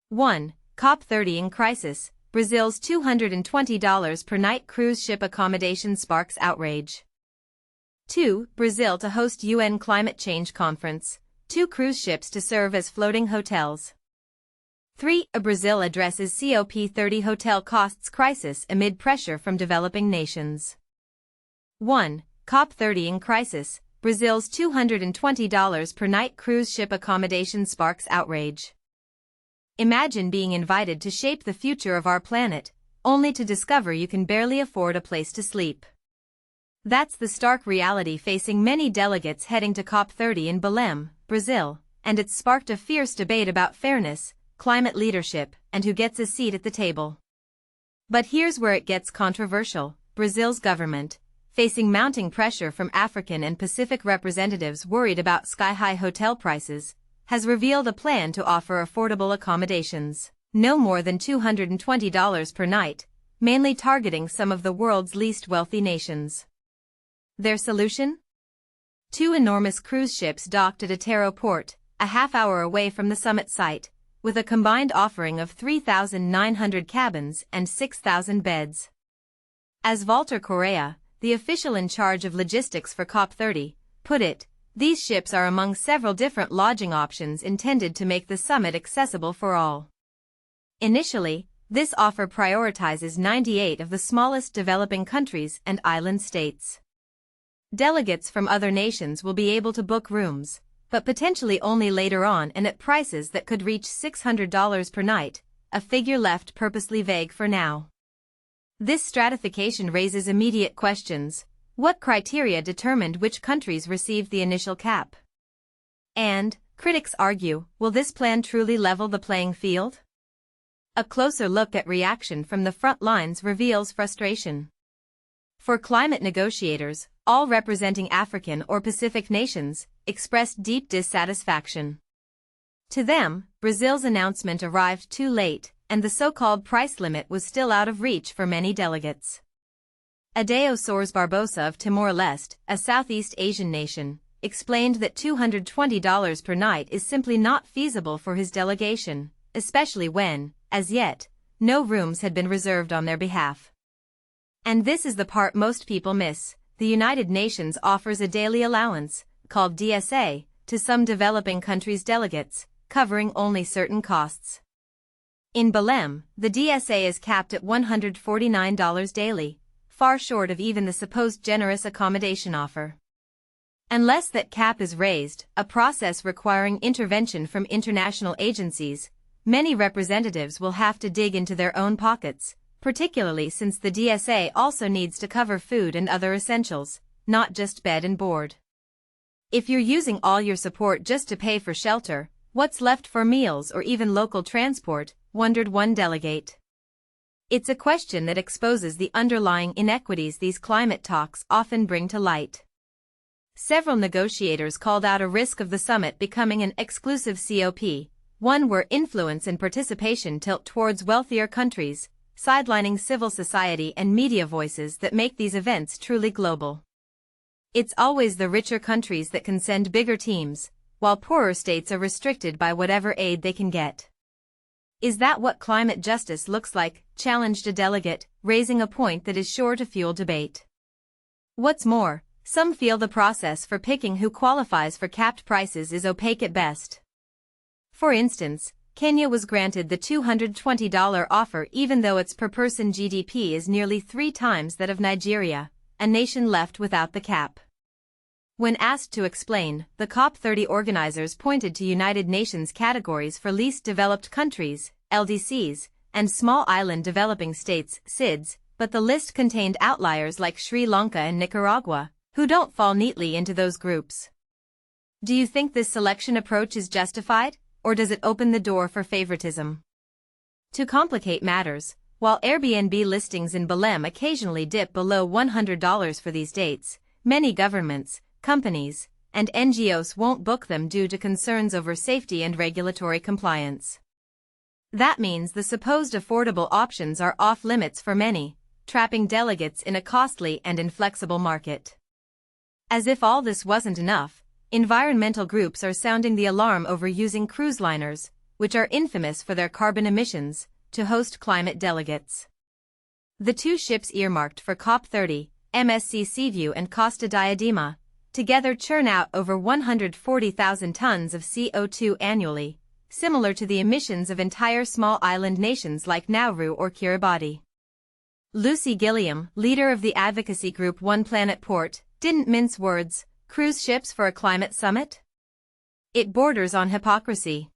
1. COP30 in crisis. Brazil's $220 per night cruise ship accommodation sparks outrage. 2. Brazil to host UN climate change conference. 2 cruise ships to serve as floating hotels. 3. Brazil addresses COP30 hotel costs crisis amid pressure from developing nations. 1. COP30 in crisis. Brazil's $220 per night cruise ship accommodation sparks outrage. Imagine being invited to shape the future of our planet, only to discover you can barely afford a place to sleep. That's the stark reality facing many delegates heading to COP30 in Belém, Brazil, and it's sparked a fierce debate about fairness, climate leadership, and who gets a seat at the table. But here's where it gets controversial. Brazil's government, facing mounting pressure from African and Pacific representatives worried about sky-high hotel prices, has revealed a plan to offer affordable accommodations, no more than $220 per night, mainly targeting some of the world's least wealthy nations. Their solution? 2 enormous cruise ships docked at Atero port, a half-hour away from the summit site, with a combined offering of 3,900 cabins and 6,000 beds. As Walter Correa, the official in charge of logistics for COP30, put it, these ships are among several different lodging options intended to make the summit accessible for all. Initially, this offer prioritizes 98 of the smallest developing countries and island states. Delegates from other nations will be able to book rooms, but potentially only later on and at prices that could reach $600 per night, a figure left purposely vague for now. This stratification raises immediate questions. What criteria determined which countries received the initial cap? And, critics argue, will this plan truly level the playing field? A closer look at reaction from the front lines reveals frustration. For climate negotiators, all representing African or Pacific nations, expressed deep dissatisfaction. To them, Brazil's announcement arrived too late, and the so-called price limit was still out of reach for many delegates. Adeo Soares Barbosa of Timor-Leste, a Southeast Asian nation, explained that $220 per night is simply not feasible for his delegation, especially when, as yet, no rooms had been reserved on their behalf. And this is the part most people miss. The United Nations offers a daily allowance, called DSA, to some developing countries' delegates, covering only certain costs. In Belém, the DSA is capped at $149 daily, far short of even the supposed generous accommodation offer. Unless that cap is raised, a process requiring intervention from international agencies, many representatives will have to dig into their own pockets, particularly since the DSA also needs to cover food and other essentials, not just bed and board. If you're using all your support just to pay for shelter, what's left for meals or even local transport, wondered one delegate. It's a question that exposes the underlying inequities these climate talks often bring to light. Several negotiators called out a risk of the summit becoming an exclusive COP, one where influence and participation tilt towards wealthier countries, sidelining civil society and media voices that make these events truly global. It's always the richer countries that can send bigger teams, while poorer states are restricted by whatever aid they can get. Is that what climate justice looks like? Challenged a delegate, raising a point that is sure to fuel debate. What's more, some feel the process for picking who qualifies for capped prices is opaque at best. For instance, Kenya was granted the $220 offer even though its per-person GDP is nearly 3 times that of Nigeria, a nation left without the cap. When asked to explain, the COP30 organizers pointed to United Nations categories for least developed countries, LDCs, and small island developing states, SIDS, but the list contained outliers like Sri Lanka and Nicaragua, who don't fall neatly into those groups. Do you think this selection approach is justified, or does it open the door for favoritism? To complicate matters, while Airbnb listings in Belém occasionally dip below $100 for these dates, many governments, companies, and NGOs won't book them due to concerns over safety and regulatory compliance. That means the supposed affordable options are off-limits for many, trapping delegates in a costly and inflexible market. As if all this wasn't enough, environmental groups are sounding the alarm over using cruise liners, which are infamous for their carbon emissions, to host climate delegates. The two ships earmarked for COP30, MSC Seaview and Costa Diadema, together churn out over 140,000 tons of CO2 annually, similar to the emissions of entire small island nations like Nauru or Kiribati. Lucy Gilliam, leader of the advocacy group One Planet Port, didn't mince words: cruise ships for a climate summit? It borders on hypocrisy.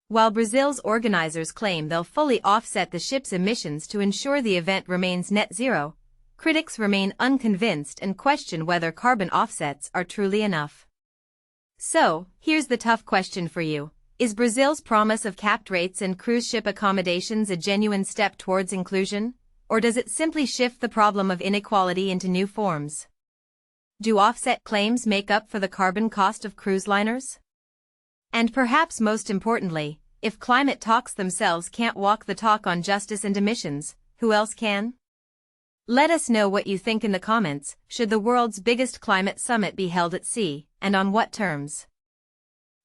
While Brazil's organizers claim they'll fully offset the ship's emissions to ensure the event remains net zero, critics remain unconvinced and question whether carbon offsets are truly enough. So, here's the tough question for you. Is Brazil's promise of capped rates and cruise ship accommodations a genuine step towards inclusion, or does it simply shift the problem of inequality into new forms? Do offset claims make up for the carbon cost of cruise liners? And perhaps most importantly, if climate talks themselves can't walk the talk on justice and emissions, who else can? Let us know what you think in the comments. Should the world's biggest climate summit be held at sea, and on what terms?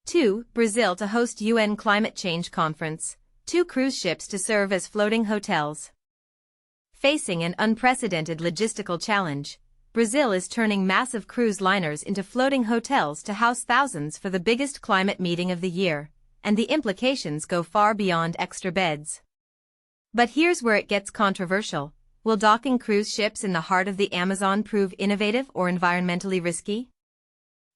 2. Brazil to host UN Climate Change Conference, 2 cruise ships to serve as floating hotels. Facing an unprecedented logistical challenge, Brazil is turning massive cruise liners into floating hotels to house thousands for the biggest climate meeting of the year, and the implications go far beyond extra beds. But here's where it gets controversial. Will docking cruise ships in the heart of the Amazon prove innovative or environmentally risky?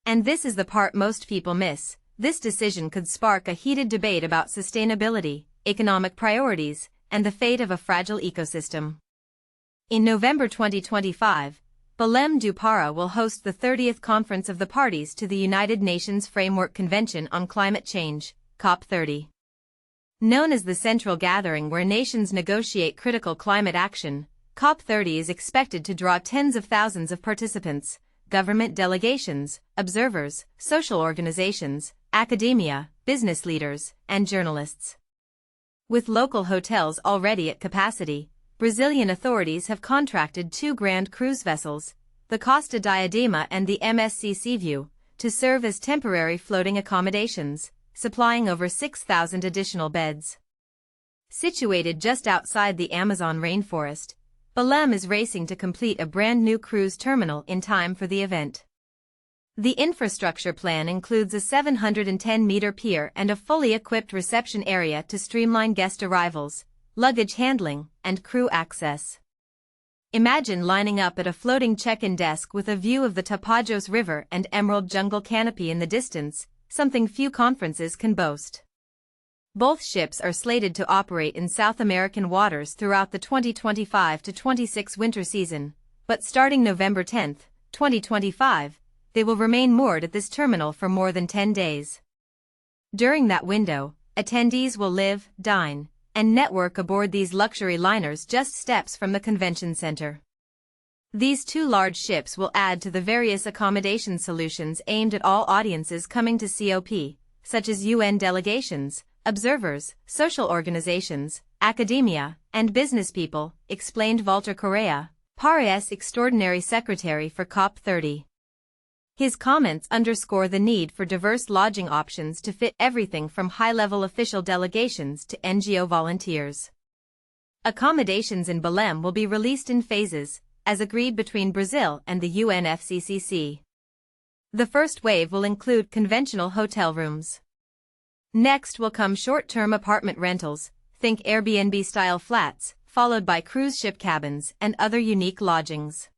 And this is the part most people miss. This decision could spark a heated debate about sustainability, economic priorities, and the fate of a fragile ecosystem. In November 2025, Belém do Pará will host the 30th Conference of the Parties to the United Nations Framework Convention on Climate Change, COP30. Known as the central gathering where nations negotiate critical climate action, COP30 is expected to draw tens of thousands of participants, government delegations, observers, social organizations, academia, business leaders, and journalists. With local hotels already at capacity, Brazilian authorities have contracted 2 grand cruise vessels, the Costa Diadema and the MSC Seaview, to serve as temporary floating accommodations, supplying over 6,000 additional beds. Situated just outside the Amazon rainforest, Belém is racing to complete a brand new cruise terminal in time for the event. The infrastructure plan includes a 710-meter pier and a fully equipped reception area to streamline guest arrivals, luggage handling, and crew access. Imagine lining up at a floating check-in desk with a view of the Tapajós River and emerald jungle canopy in the distance, something few conferences can boast. Both ships are slated to operate in South American waters throughout the 2025-26 winter season, but starting November 10, 2025, they will remain moored at this terminal for more than 10 days. During that window, attendees will live, dine, and network aboard these luxury liners just steps from the convention center. These 2 large ships will add to the various accommodation solutions aimed at all audiences coming to COP, such as UN delegations, observers, social organizations, academia, and business people, explained Walter Correa, Parás' extraordinary secretary for COP30. His comments underscore the need for diverse lodging options to fit everything from high-level official delegations to NGO volunteers. Accommodations in Belém will be released in phases, as agreed between Brazil and the UNFCCC. The first wave will include conventional hotel rooms. Next will come short-term apartment rentals, think Airbnb-style flats, followed by cruise ship cabins and other unique lodgings.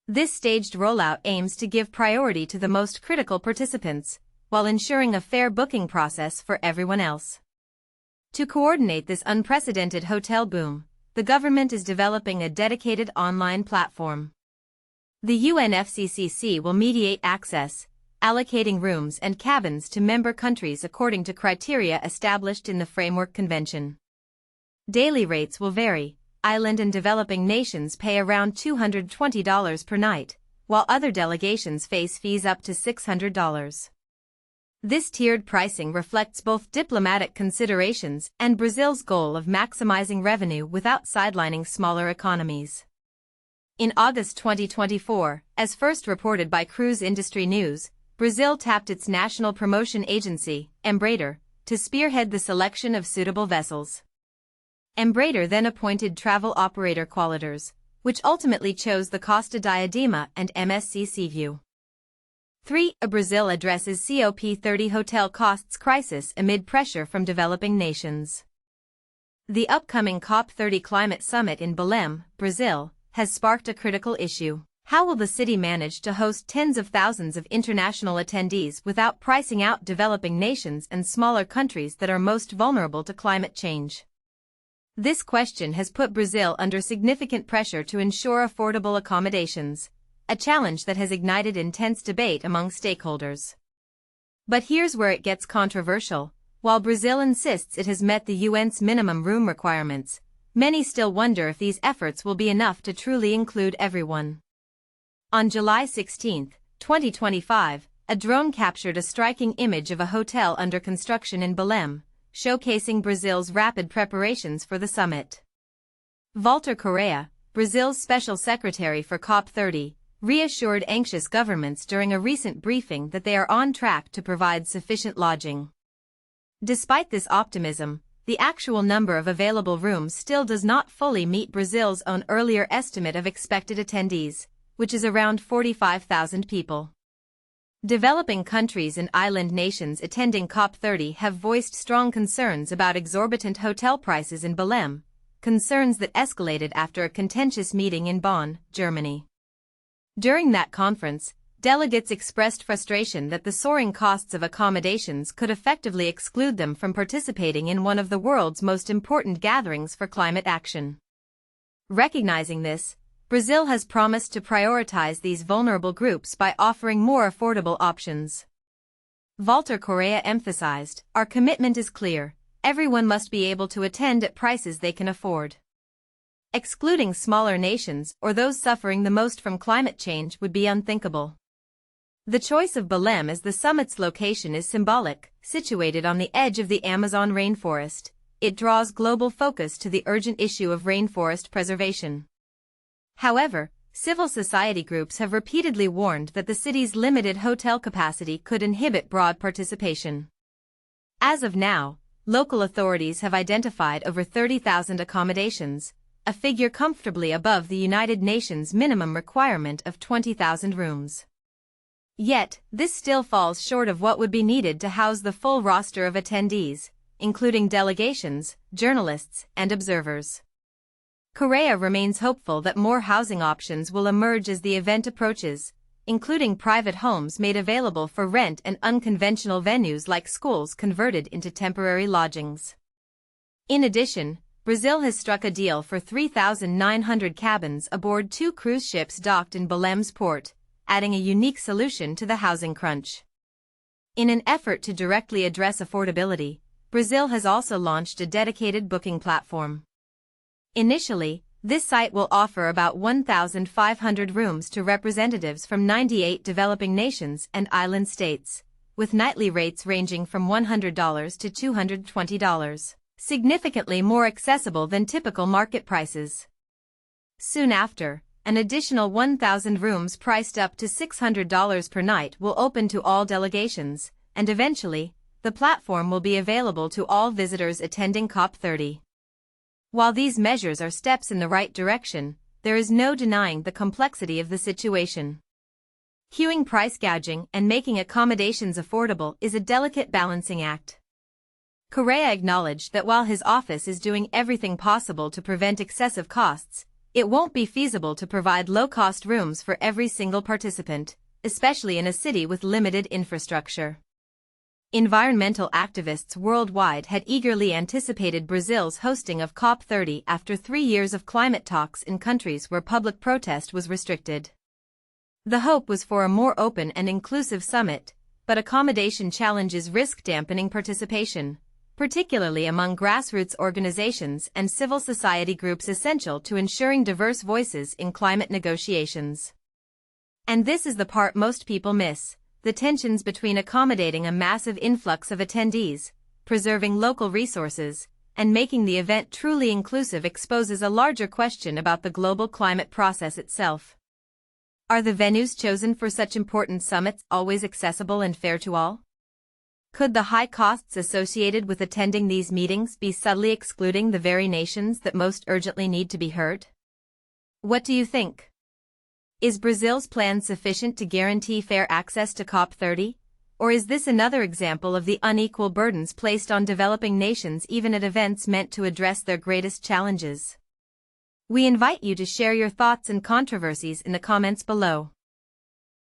This staged rollout aims to give priority to the most critical participants, while ensuring a fair booking process for everyone else. To coordinate this unprecedented hotel boom, the government is developing a dedicated online platform. The UNFCCC will mediate access, allocating rooms and cabins to member countries according to criteria established in the Framework Convention. Daily rates will vary. Island and developing nations pay around $220 per night, while other delegations face fees up to $600. This tiered pricing reflects both diplomatic considerations and Brazil's goal of maximizing revenue without sidelining smaller economies. In August 2024, as first reported by Cruise Industry News, Brazil tapped its national promotion agency, Embraer, to spearhead the selection of suitable vessels. Embraer then appointed travel operator Qualitors, which ultimately chose the Costa Diadema and MSC Seaview. 3. Brazil addresses COP30 hotel costs crisis amid pressure from developing nations. The upcoming COP30 climate summit in Belém, Brazil, has sparked a critical issue. How will the city manage to host tens of thousands of international attendees without pricing out developing nations and smaller countries that are most vulnerable to climate change? This question has put Brazil under significant pressure to ensure affordable accommodations, a challenge that has ignited intense debate among stakeholders. But here's where it gets controversial. While Brazil insists it has met the UN's minimum room requirements, many still wonder if these efforts will be enough to truly include everyone. On July 16, 2025, a drone captured a striking image of a hotel under construction in Belém, showcasing Brazil's rapid preparations for the summit. Walter Correa, Brazil's special secretary for COP30, reassured anxious governments during a recent briefing that they are on track to provide sufficient lodging. Despite this optimism, the actual number of available rooms still does not fully meet Brazil's own earlier estimate of expected attendees, which is around 45,000 people. Developing countries and island nations attending COP30 have voiced strong concerns about exorbitant hotel prices in Belém, concerns that escalated after a contentious meeting in Bonn, Germany. During that conference, delegates expressed frustration that the soaring costs of accommodations could effectively exclude them from participating in one of the world's most important gatherings for climate action. Recognizing this, Brazil has promised to prioritize these vulnerable groups by offering more affordable options. Walter Correa emphasized, "Our commitment is clear, everyone must be able to attend at prices they can afford." Excluding smaller nations or those suffering the most from climate change would be unthinkable. The choice of Belém as the summit's location is symbolic. Situated on the edge of the Amazon rainforest, it draws global focus to the urgent issue of rainforest preservation. However, civil society groups have repeatedly warned that the city's limited hotel capacity could inhibit broad participation. As of now, local authorities have identified over 30,000 accommodations, a figure comfortably above the United Nations minimum requirement of 20,000 rooms. Yet, this still falls short of what would be needed to house the full roster of attendees, including delegations, journalists, and observers. Correa remains hopeful that more housing options will emerge as the event approaches, including private homes made available for rent and unconventional venues like schools converted into temporary lodgings. In addition, Brazil has struck a deal for 3,900 cabins aboard 2 cruise ships docked in Belém's port, adding a unique solution to the housing crunch. In an effort to directly address affordability, Brazil has also launched a dedicated booking platform. Initially, this site will offer about 1,500 rooms to representatives from 98 developing nations and island states, with nightly rates ranging from $100 to $220, significantly more accessible than typical market prices. Soon after, an additional 1,000 rooms priced up to $600 per night will open to all delegations, and eventually, the platform will be available to all visitors attending COP30. While these measures are steps in the right direction, there is no denying the complexity of the situation. Cueing price gouging and making accommodations affordable is a delicate balancing act. Correa acknowledged that while his office is doing everything possible to prevent excessive costs, it won't be feasible to provide low-cost rooms for every single participant, especially in a city with limited infrastructure. Environmental activists worldwide had eagerly anticipated Brazil's hosting of COP30 after 3 years of climate talks in countries where public protest was restricted. The hope was for a more open and inclusive summit, but accommodation challenges risk dampening participation, particularly among grassroots organizations and civil society groups essential to ensuring diverse voices in climate negotiations. And this is the part most people miss. The tensions between accommodating a massive influx of attendees, preserving local resources, and making the event truly inclusive exposes a larger question about the global climate process itself. Are the venues chosen for such important summits always accessible and fair to all? Could the high costs associated with attending these meetings be subtly excluding the very nations that most urgently need to be heard? What do you think? Is Brazil's plan sufficient to guarantee fair access to COP30? Or is this another example of the unequal burdens placed on developing nations even at events meant to address their greatest challenges? We invite you to share your thoughts and controversies in the comments below.